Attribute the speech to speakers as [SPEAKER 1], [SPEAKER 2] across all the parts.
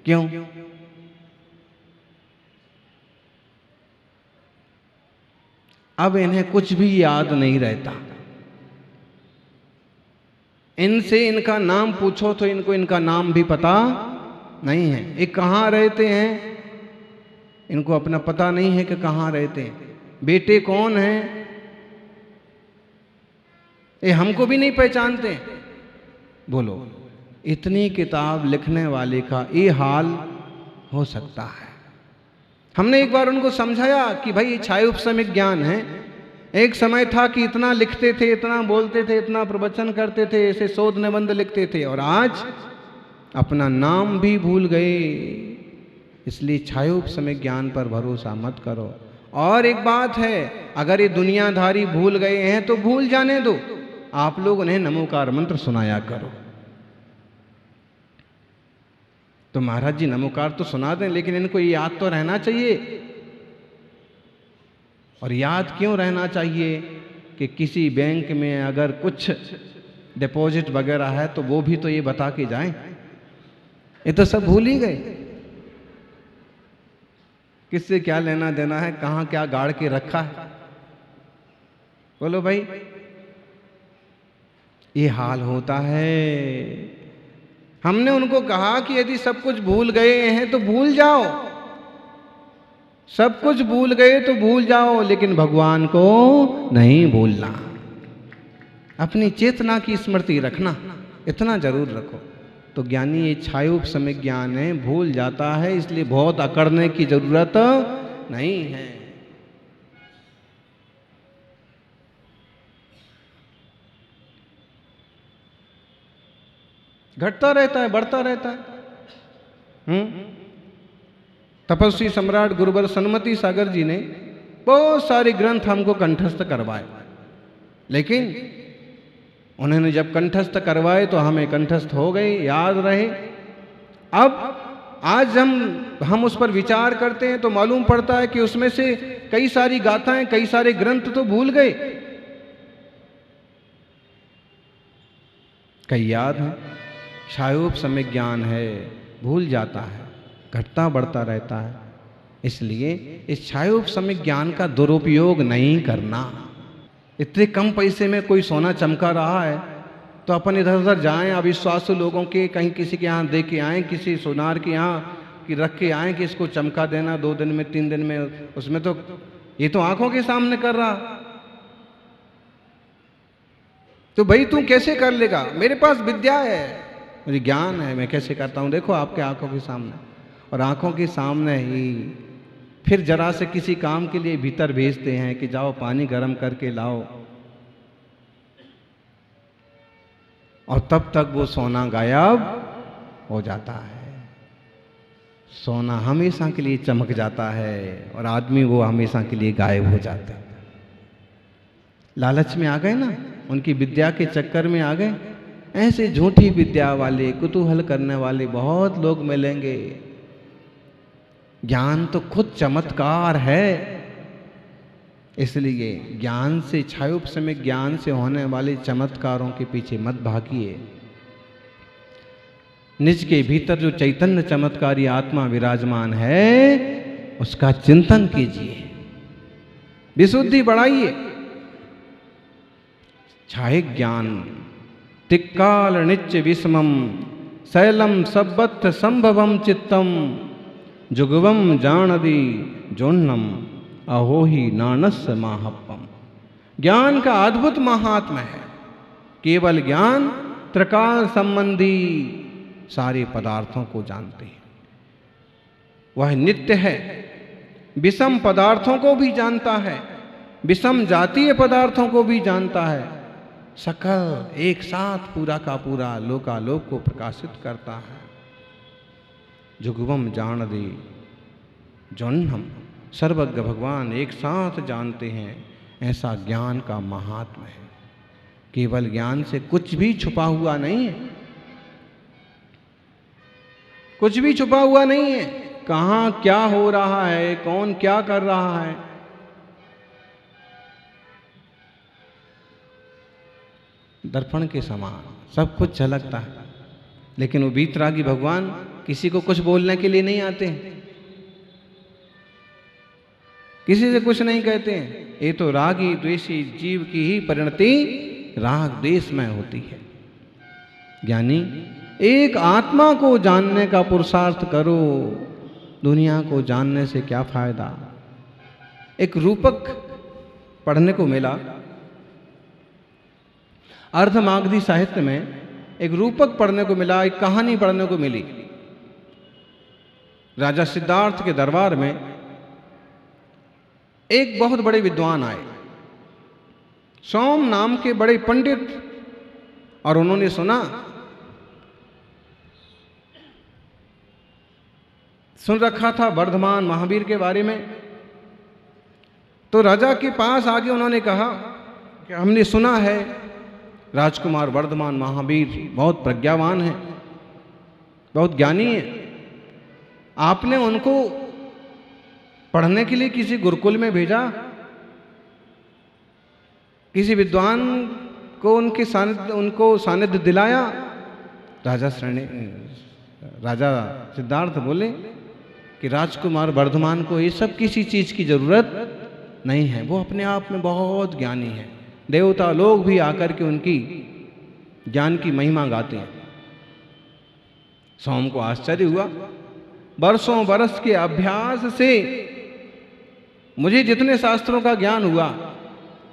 [SPEAKER 1] क्यों? अब इन्हें कुछ भी याद नहीं रहता। इनसे इनका नाम पूछो तो इनको इनका नाम भी पता नहीं है। ये कहाँ रहते हैं, इनको अपना पता नहीं है कि कहाँ रहते हैं। बेटे कौन हैं, ये हमको भी नहीं पहचानते। बोलो, इतनी किताब लिखने वाले का ये हाल हो सकता है? हमने एक बार उनको समझाया कि भाई ये छायोपसमिक ज्ञान है। एक समय था कि इतना लिखते थे, इतना बोलते थे, इतना प्रवचन करते थे, ऐसे शोध निबंध लिखते थे, और आज अपना नाम भी भूल गए। इसलिए छायोपसमिक ज्ञान पर भरोसा मत करो। और एक बात है, अगर ये दुनियाधारी भूल गए हैं तो भूल जाने दो, आप लोग उन्हें नमोकार मंत्र सुनाया करो। तो महाराज जी नमोकार तो सुना दें, लेकिन इनको ये याद तो रहना चाहिए। और याद क्यों रहना चाहिए कि किसी बैंक में अगर कुछ डिपॉजिट वगैरह है तो वो भी तो ये बता के जाएं। ये तो सब भूल ही गए, किससे क्या लेना देना है, कहां क्या गाड़ के रखा है। बोलो भाई, ये हाल होता है। हमने उनको कहा कि यदि सब कुछ भूल गए हैं तो भूल जाओ, सब कुछ भूल गए तो भूल जाओ, लेकिन भगवान को नहीं भूलना। अपनी चेतना की स्मृति रखना, इतना जरूर रखो। तो ज्ञानी ये छायोपसमिक ज्ञान है, भूल जाता है, इसलिए बहुत अकड़ने की जरूरत नहीं है। घटता रहता है, बढ़ता रहता है। तपस्वी सम्राट गुरुवर सन्मति सागर जी ने बहुत सारे ग्रंथ हमको कंठस्थ करवाए, लेकिन उन्होंने जब कंठस्थ करवाए तो हमें कंठस्थ हो गए, याद रहे। अब आज हम उस पर विचार करते हैं तो मालूम पड़ता है कि उसमें से कई सारी गाथाएं, कई सारे ग्रंथ तो भूल गए, कई याद हैं। छायोपसमिक ज्ञान है, भूल जाता है, घटता बढ़ता रहता है। इसलिए इस छायोपसमिक ज्ञान का दुरुपयोग नहीं करना। इतने कम पैसे में कोई सोना चमका रहा है तो अपन इधर उधर जाएं, अविश्वासु लोगों के कहीं किसी के यहाँ दे के आएँ, किसी सोनार के यहाँ कि रख के आएँ कि इसको चमका देना 2 दिन में 3 दिन में। उसमें तो ये तो आंखों के सामने कर रहा, तो भाई तू कैसे कर लेगा? मेरे पास विद्या है, मुझे ज्ञान है, मैं कैसे करता हूँ, देखो आपके आंखों के सामने। और आंखों के सामने ही फिर जरा से किसी काम के लिए भीतर भेजते हैं कि जाओ पानी गर्म करके लाओ, और तब तक वो सोना गायब हो जाता है। सोना हमेशा के लिए चमक जाता है और आदमी वो हमेशा के लिए गायब हो जाते हैं। लालच में आ गए ना, उनकी विद्या के चक्कर में आ गए। ऐसे झूठी विद्या वाले, कुतूहल करने वाले बहुत लोग मिलेंगे। ज्ञान तो खुद चमत्कार है, इसलिए ज्ञान से, छायोपसमिक ज्ञान से होने वाले चमत्कारों के पीछे मत भागिए। निज के भीतर जो चैतन्य चमत्कारी आत्मा विराजमान है उसका चिंतन कीजिए, विशुद्धि बढ़ाइए। छाय ज्ञान तिक्काल नित्य विषमम शैलम सब्बत संभवम चित्तम जुगवम जानदी जोन्नम अहोही नानस महापम। ज्ञान का अद्भुत महात्मा है। केवल ज्ञान त्रिकाल संबंधी सारे पदार्थों को जानते हैं। वह नित्य है, विषम पदार्थों को भी जानता है, विषम जातीय पदार्थों को भी जानता है। सकल एक साथ पूरा का पूरा लोकालोक को प्रकाशित करता है। जुगवम जानदे जोन्नम, सर्वज्ञ भगवान एक साथ जानते हैं। ऐसा ज्ञान का महात्मा है। केवल ज्ञान से कुछ भी छुपा हुआ नहीं है, कुछ भी छुपा हुआ नहीं है। कहाँ क्या हो रहा है, कौन क्या कर रहा है, दर्पण के समान सब कुछ झलकता है, लेकिन वो वीतरागी भगवान किसी को कुछ बोलने के लिए नहीं आते हैं, किसी से कुछ नहीं कहते हैं। ये तो रागी द्वेषी जीव की ही परिणति राग द्वेष में होती है। ज्ञानी एक आत्मा को जानने का पुरुषार्थ करो, दुनिया को जानने से क्या फायदा। एक रूपक पढ़ने को मिला, अर्धमागधी साहित्य में एक रूपक पढ़ने को मिला, एक कहानी पढ़ने को मिली। राजा सिद्धार्थ के दरबार में एक बहुत बड़े विद्वान आए, सोम नाम के बड़े पंडित, और उन्होंने सुन रखा था वर्धमान महावीर के बारे में। तो राजा के पास आके उन्होंने कहा कि हमने सुना है राजकुमार वर्धमान महावीर बहुत प्रज्ञावान है, बहुत ज्ञानी है, आपने उनको पढ़ने के लिए किसी गुरुकुल में भेजा, किसी विद्वान को उनको सानिध्य दिलाया। राजा सिद्धार्थ बोले कि राजकुमार वर्धमान को ये सब किसी चीज की जरूरत नहीं है, वो अपने आप में बहुत ज्ञानी है। देवता लोग भी आकर के उनकी ज्ञान की महिमा गाते हैं। सोम को आश्चर्य हुआ, बरसों बरस के अभ्यास से मुझे जितने शास्त्रों का ज्ञान हुआ,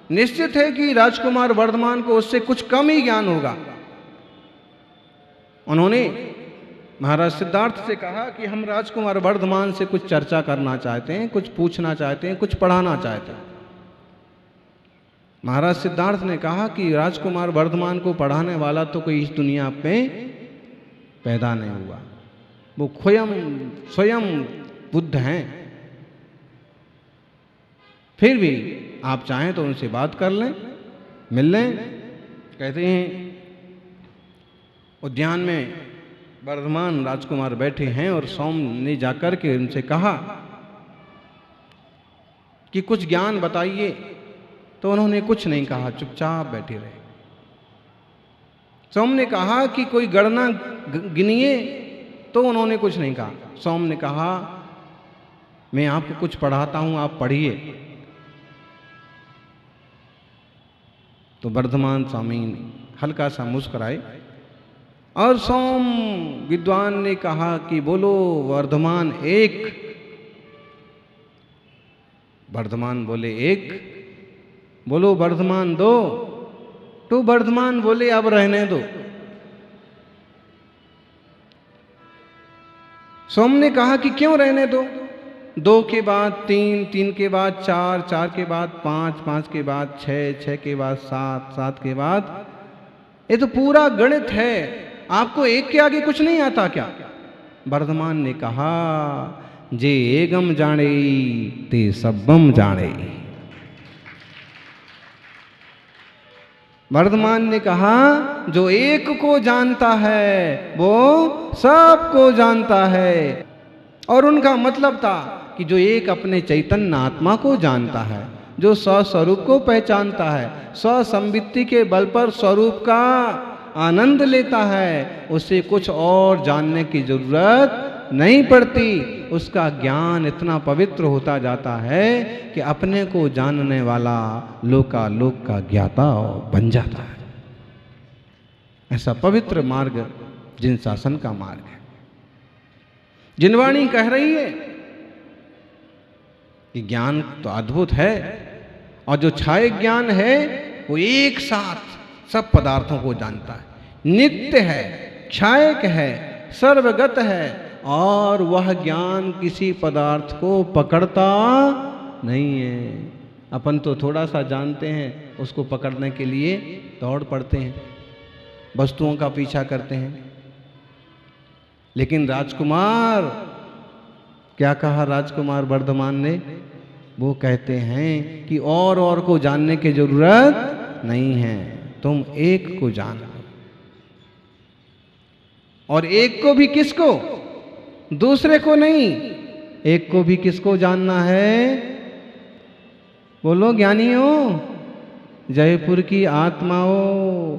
[SPEAKER 1] निश्चित है कि राजकुमार वर्धमान को उससे कुछ कम ही ज्ञान होगा। उन्होंने महाराज सिद्धार्थ से कहा कि हम राजकुमार वर्धमान से कुछ चर्चा करना चाहते हैं, कुछ पूछना चाहते हैं, कुछ पढ़ाना चाहते हैं। महाराज सिद्धार्थ ने कहा कि राजकुमार वर्धमान को पढ़ाने वाला तो कोई इस दुनिया में पैदा नहीं हुआ, वो स्वयं बुद्ध हैं। फिर भी आप चाहें तो उनसे बात कर लें, मिल लें। कहते हैं उद्यान में वर्धमान राजकुमार बैठे हैं और सोम ने जाकर के उनसे कहा कि कुछ ज्ञान बताइए, तो उन्होंने कुछ नहीं कहा, चुपचाप बैठे रहे। सोम ने कहा कि कोई गणना गिनिए, तो उन्होंने कुछ नहीं कहा। सोम ने कहा मैं आपको कुछ पढ़ाता हूं, आप पढ़िए। तो वर्धमान स्वामी हल्का सा मुस्कुराए और सोम विद्वान ने कहा कि बोलो वर्धमान एक। वर्धमान बोले एक। बोलो वर्धमान दो। तो वर्धमान बोले अब रहने दो। सोम ने कहा कि क्यों रहने दो? 2 के बाद 3, 3 के बाद 4, 4 के बाद 5, 5 के बाद 6, 6 के बाद 7, 7 के बाद, ये तो पूरा गणित है, आपको एक के आगे कुछ नहीं आता क्या? वर्धमान ने कहा जे एगम जाने ते सबम जाने। वर्धमान ने कहा जो एक को जानता है वो सबको जानता है। और उनका मतलब था कि जो एक अपने चैतन्य आत्मा को जानता है, जो स्वस्वरूप को पहचानता है, स्वसंवित्ति के बल पर स्वरूप का आनंद लेता है, उसे कुछ और जानने की जरूरत नहीं पड़ती। उसका ज्ञान इतना पवित्र होता जाता है कि अपने को जानने वाला लोकालोक का ज्ञाता बन जाता है। ऐसा पवित्र मार्ग जिन शासन का मार्ग है। जिनवाणी कह रही है कि ज्ञान तो अद्भुत है, और जो छाय ज्ञान है वो एक साथ सब पदार्थों को जानता है, नित्य है, क्षायक है, सर्वगत है, और वह ज्ञान किसी पदार्थ को पकड़ता नहीं है। अपन तो थोड़ा सा जानते हैं, उसको पकड़ने के लिए दौड़ पड़ते हैं, वस्तुओं का पीछा करते हैं। लेकिन राजकुमार, क्या कहा राजकुमार वर्धमान ने? वो कहते हैं कि और को जानने की जरूरत नहीं है, तुम एक को जानो। और एक को भी किसको? दूसरे को नहीं, एक को भी किसको जानना है? बोलो ज्ञानियों, जयपुर की आत्माओं,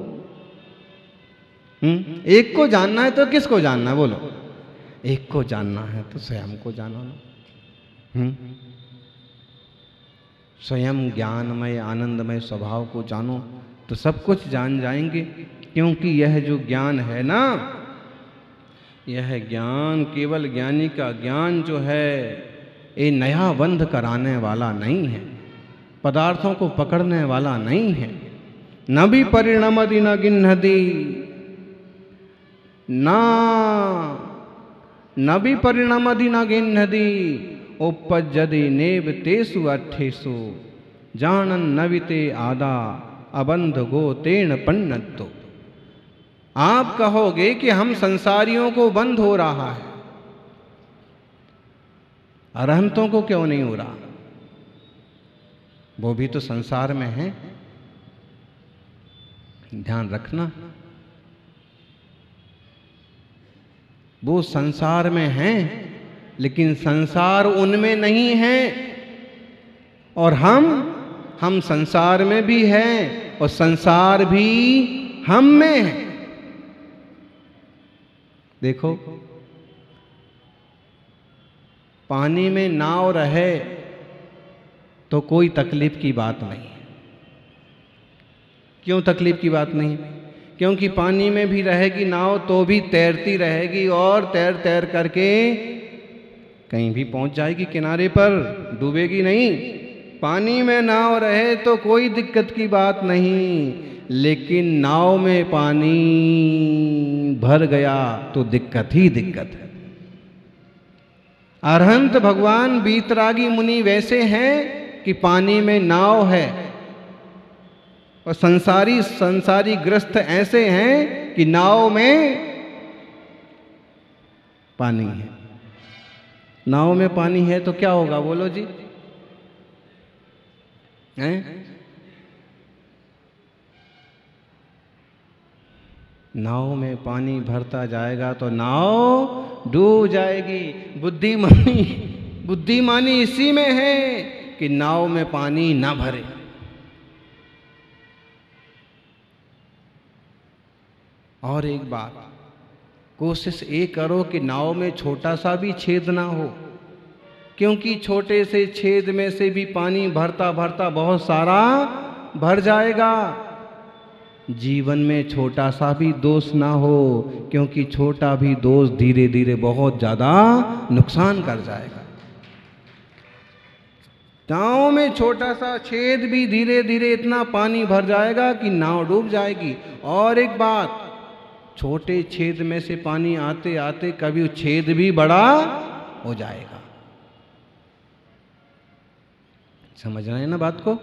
[SPEAKER 1] एक को जानना है तो किसको जानना है बोलो? एक को जानना है तो स्वयं को जानो ना। स्वयं ज्ञानमय आनंदमय स्वभाव को जानो तो सब कुछ जान जाएंगे। क्योंकि यह जो ज्ञान है ना, यह ज्ञान केवल ज्ञानी का ज्ञान जो है ये नया बंध कराने वाला नहीं है, पदार्थों को पकड़ने वाला नहीं है। न भी परिणमति न गिन्हति, न भी परिणमति न गिन्हति, उपपज्जति नेव तेषु अट्ठेषु, जानन नविते आदा अबंध गो तेण पन्नत्तो। आप कहोगे कि हम संसारियों को बंध हो रहा है, अरहंतों को क्यों नहीं हो रहा? वो भी तो संसार में है, ध्यान रखना। वो संसार में हैं, लेकिन संसार उनमें नहीं है। और हम संसार में भी हैं और संसार भी हम में है। देखो, पानी में नाव रहे तो कोई तकलीफ की बात नहीं है। क्यों तकलीफ की बात नहीं? क्योंकि पानी में भी रहेगी नाव तो भी तैरती रहेगी और तैर तैर करके कहीं भी पहुंच जाएगी किनारे पर, डूबेगी नहीं। पानी में नाव रहे तो कोई दिक्कत की बात नहीं, लेकिन नाव में पानी भर गया तो दिक्कत ही दिक्कत है। अरहंत भगवान बीतरागी मुनि वैसे हैं कि पानी में नाव है, और संसारी ग्रस्त ऐसे हैं कि नाव में पानी है। नाव में पानी है तो क्या होगा बोलो जी? हैं? नाव में पानी भरता जाएगा तो नाव डूब जाएगी। बुद्धिमानी इसी में है कि नाव में पानी ना भरे। और एक बात, कोशिश ये करो कि नाव में छोटा सा भी छेद ना हो, क्योंकि छोटे से छेद में से भी पानी भरता भरता बहुत सारा भर जाएगा। जीवन में छोटा सा भी दोष ना हो, क्योंकि छोटा भी दोष धीरे धीरे बहुत ज्यादा नुकसान कर जाएगा। नाव में छोटा सा छेद भी धीरे धीरे इतना पानी भर जाएगा कि नाव डूब जाएगी। और एक बात, छोटे छेद में से पानी आते आते कभी छेद भी बड़ा हो जाएगा। समझ रहे हैं ना बात को?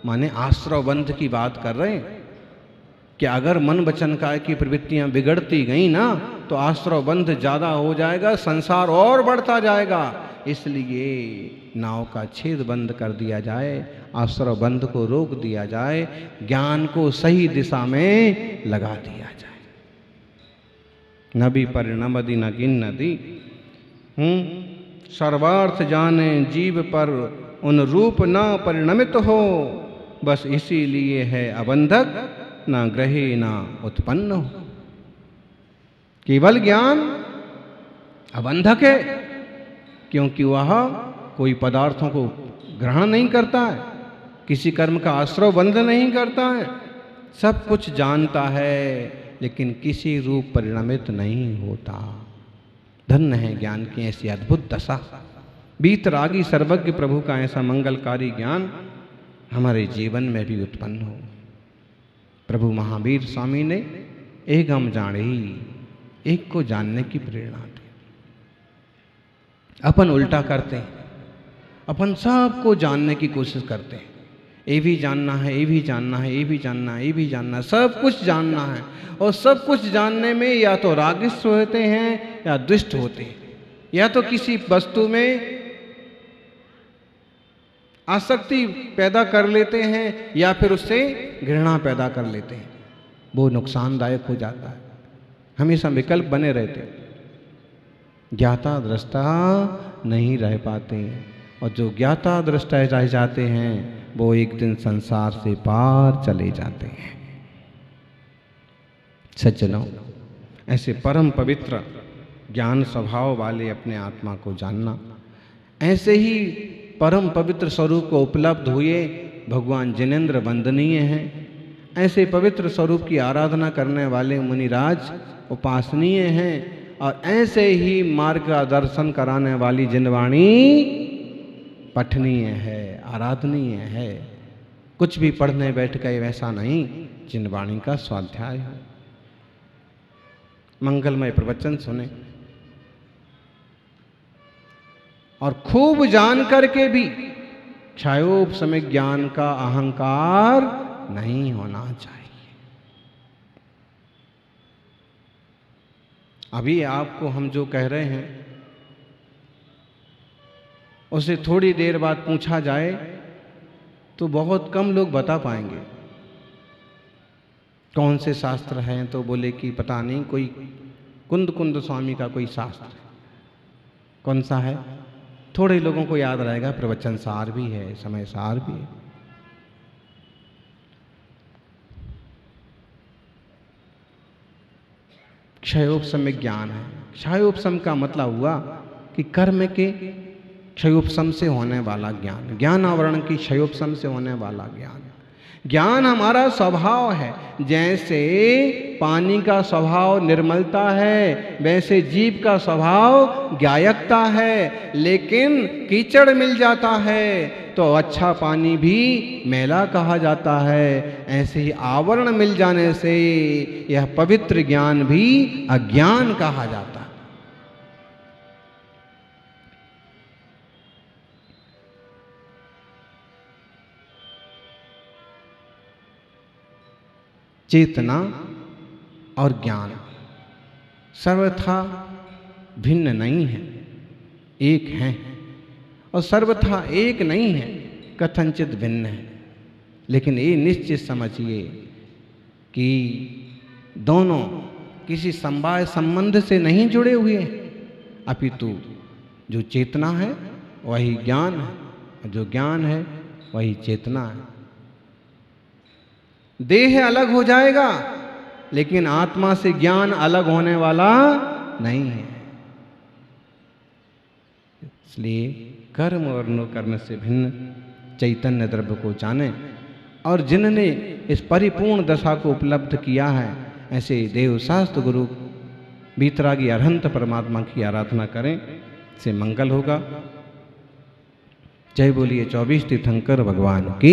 [SPEAKER 1] माने आश्रव बंध की बात कर रहे हैं कि अगर मन वचन काय की प्रवृत्तियां बिगड़ती गई ना तो आश्रव बंध ज्यादा हो जाएगा, संसार और बढ़ता जाएगा। इसलिए नाव का छेद बंद कर दिया जाए, आश्रव बंध को रोक दिया जाए, ज्ञान को सही दिशा में लगा दिया जाए। न भी परिणमति न गिन्नति, सर्वार्थ जाने जीव पर उन रूप न परिणमित हो, बस इसीलिए है अबंधक, न ग्रहे न उत्पन्न हो। केवल ज्ञान अबंधक है, क्योंकि वह कोई पदार्थों को ग्रहण नहीं करता है, किसी कर्म का आश्रव बंध नहीं करता है, सब कुछ जानता है लेकिन किसी रूप परिणमित नहीं होता। धन्य है ज्ञान की ऐसी अद्भुत दशा। बीतरागी सर्वज्ञ प्रभु का ऐसा मंगलकारी ज्ञान हमारे जीवन में भी उत्पन्न हो। प्रभु महावीर स्वामी ने एकम जानी, एक को जानने की प्रेरणा दी। अपन उल्टा करते हैं, अपन सबको जानने की कोशिश करते हैं। ये भी जानना है, ये भी जानना है, ये भी जानना है, ये भी जानना है, सब कुछ जानना है। और सब कुछ जानने में या तो रागिष्ठ होते हैं या दुष्ट होते हैं, या तो किसी वस्तु में आसक्ति पैदा कर लेते हैं या फिर उससे घृणा पैदा कर लेते हैं। वो नुकसानदायक हो जाता है। हमेशा विकल्प बने रहते हैं, ज्ञाता दृष्टा नहीं रह पाते, और जो ज्ञाता दृष्टा रह जाते हैं वो एक दिन संसार से पार चले जाते हैं। सज्जनों, ऐसे परम पवित्र ज्ञान स्वभाव वाले अपने आत्मा को जानना। ऐसे ही परम पवित्र स्वरूप को उपलब्ध हुए भगवान जिनेंद्र वंदनीय हैं। ऐसे पवित्र स्वरूप की आराधना करने वाले मुनिराज उपासनीय हैं। और ऐसे ही मार्ग का दर्शन कराने वाली जिनवाणी पठनीय है, आराधनीय है। कुछ भी पढ़ने बैठ गए वैसा नहीं, जिनवाणी का स्वाध्याय हो। मंगलमय प्रवचन सुने और खूब जान करके भी क्षयोपशम ज्ञान का अहंकार नहीं होना चाहिए। अभी आपको हम जो कह रहे हैं उसे थोड़ी देर बाद पूछा जाए तो बहुत कम लोग बता पाएंगे कौन से शास्त्र हैं। तो बोले कि पता नहीं, कोई कुंद स्वामी का कोई शास्त्र है। कौन सा है? थोड़े लोगों को याद रहेगा, प्रवचन सार भी है, समय सार भी है। क्षयोपशम ज्ञान है। क्षयोपशम का मतलब हुआ कि कर्म के क्षयोपशम से होने वाला ज्ञान, ज्ञान आवरण की क्षयोपशम से होने वाला ज्ञान। ज्ञान हमारा स्वभाव है। जैसे पानी का स्वभाव निर्मलता है, वैसे जीव का स्वभाव ज्ञायकता है। लेकिन कीचड़ मिल जाता है तो अच्छा पानी भी मैला कहा जाता है। ऐसे ही आवरण मिल जाने से यह पवित्र ज्ञान भी अज्ञान कहा जाता है। चेतना और ज्ञान सर्वथा भिन्न नहीं है, एक हैं। और सर्वथा एक नहीं है, कथनचित भिन्न है। लेकिन ये निश्चित समझिए कि दोनों किसी समवाय संबंध से नहीं जुड़े हुए हैं, अपितु जो चेतना है वही ज्ञान है, और जो ज्ञान है वही चेतना है। देह अलग हो जाएगा लेकिन आत्मा से ज्ञान अलग होने वाला नहीं है। इसलिए कर्म और नो कर्म से भिन्न चैतन्य द्रव्य को जाने। और जिनने इस परिपूर्ण दशा को उपलब्ध किया है, ऐसे देव शास्त्र गुरु बीतरागी अरहंत परमात्मा की आराधना करें, से मंगल होगा। जय बोलिए 24 तीर्थंकर भगवान की।